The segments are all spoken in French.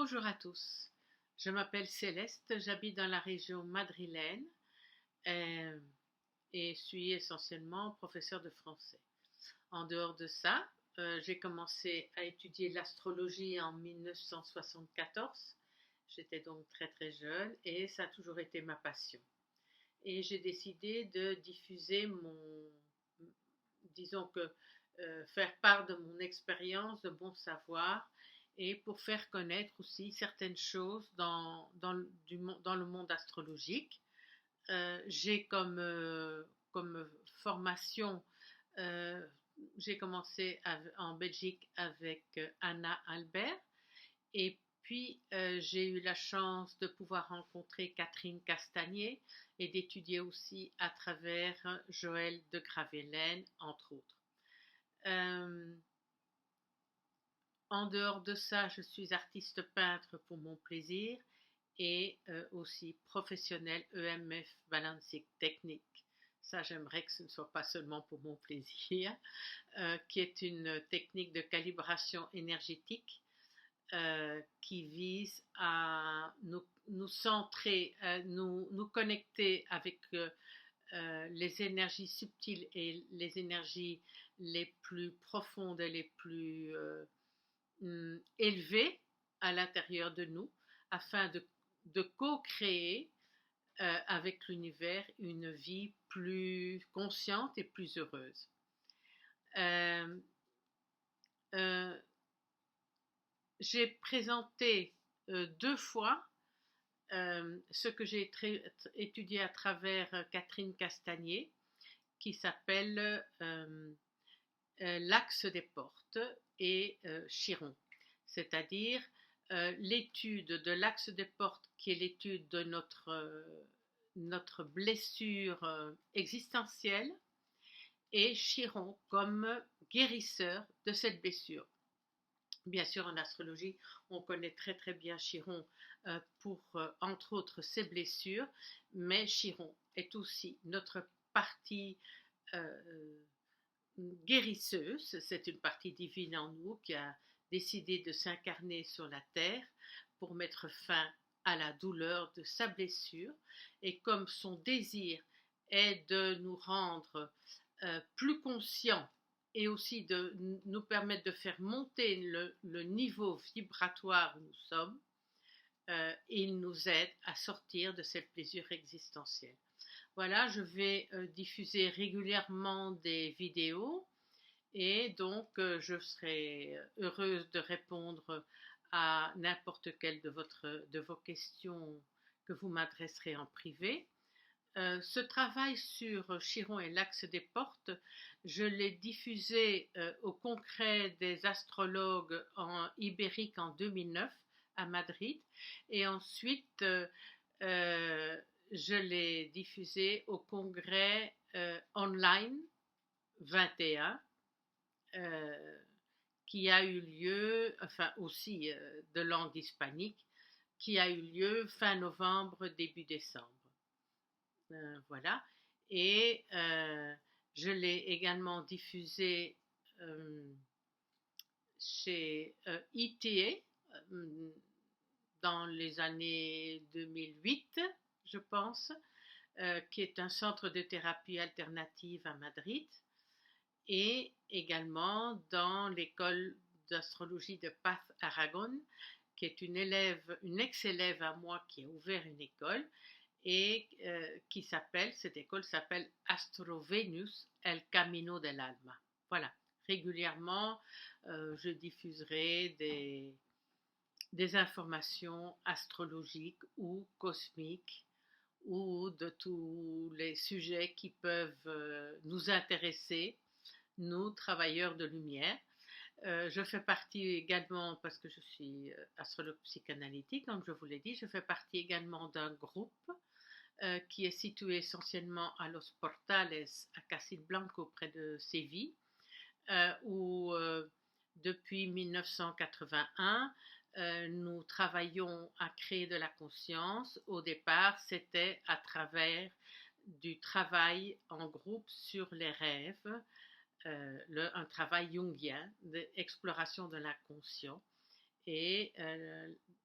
Bonjour à tous, je m'appelle Céleste, j'habite dans la région madrilène euh, et suis essentiellement professeure de français. En dehors de ça, j'ai commencé à étudier l'astrologie en 1974. J'étais donc très très jeune et ça a toujours été ma passion. Et j'ai décidé de diffuser disons que faire part de mon expérience, de mon savoir, et pour faire connaître aussi certaines choses dans le monde astrologique. J'ai comme formation, euh, j'ai commencé en Belgique avec Anna Albert, et puis j'ai eu la chance de pouvoir rencontrer Catherine Castagnier et d'étudier aussi à travers Joël de Gravelaine, entre autres. Euh, En dehors de ça, je suis artiste peintre pour mon plaisir et aussi professionnel EMF Balancing Technique. Ça, j'aimerais que ce ne soit pas seulement pour mon plaisir, qui est une technique de calibration énergétique qui vise à nous centrer, nous connecter avec les énergies subtiles et les énergies les plus profondes et les plus élevées à l'intérieur de nous afin de co-créer avec l'univers une vie plus consciente et plus heureuse. Euh, euh, j'ai présenté 2 fois ce que j'ai étudié à travers Catherine Castagnier, qui s'appelle l'axe des portes et Chiron, c'est-à-dire l'étude de l'axe des portes, qui est l'étude de notre blessure existentielle, et Chiron comme guérisseur de cette blessure. Bien sûr, en astrologie, on connaît très très bien Chiron pour, entre autres, ses blessures, mais Chiron est aussi notre partie guérisseuse. C'est une partie divine en nous qui a décidé de s'incarner sur la terre pour mettre fin à la douleur de sa blessure. Et comme son désir est de nous rendre plus conscients et aussi de nous permettre de faire monter le niveau vibratoire où nous sommes, il nous aide à sortir de cette blessure existentielle. Voilà, je vais diffuser régulièrement des vidéos et donc je serai heureuse de répondre à n'importe quelle de vos questions que vous m'adresserez en privé. Ce travail sur Chiron et l'axe des portes, je l'ai diffusé au congrès des astrologues ibériques en 2009 à Madrid, et ensuite je l'ai diffusé au congrès online 21 qui a eu lieu, enfin aussi de langue hispanique, qui a eu lieu fin novembre, début décembre. Voilà. Et je l'ai également diffusé chez ETA dans les années 2008, je pense, qui est un centre de thérapie alternative à Madrid, et également dans l'école d'astrologie de Paz Aragon, qui est une ex-élève à moi qui a ouvert une école et cette école s'appelle Astro Venus, El Camino del Alma. Voilà, régulièrement, je diffuserai des informations astrologiques ou cosmiques ou de tous les sujets qui peuvent nous intéresser, nous, travailleurs de lumière. Je fais partie également, parce que je suis astrologue psychanalytique, comme je vous l'ai dit, je fais partie également d'un groupe qui est situé essentiellement à Los Portales, à Casilblanco, près de Séville, où depuis 1981, nous travaillons à créer de la conscience. Au départ, c'était à travers du travail en groupe sur les rêves, un travail jungien d'exploration de l'inconscient. et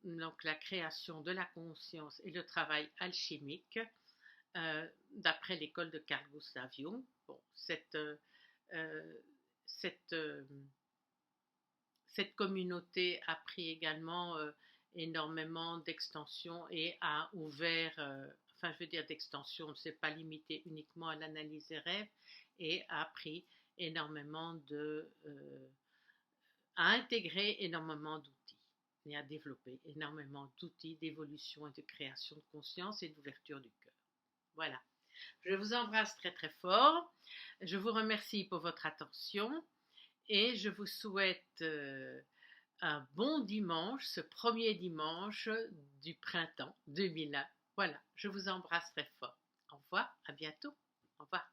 donc la création de la conscience et le travail alchimique d'après l'école de Carl Gustav Jung. Bon, cette, cette communauté a pris également énormément d'extension et a ouvert, enfin je veux dire d'extension, ne s'est pas limité uniquement à l'analyse des rêves et a pris énormément a intégré énormément d'outils et a développé énormément d'outils d'évolution et de création de conscience et d'ouverture du cœur. Voilà. Je vous embrasse très très fort. Je vous remercie pour votre attention et je vous souhaite un bon dimanche, ce premier dimanche du printemps 2001. Voilà, je vous embrasse très fort. Au revoir, à bientôt. Au revoir.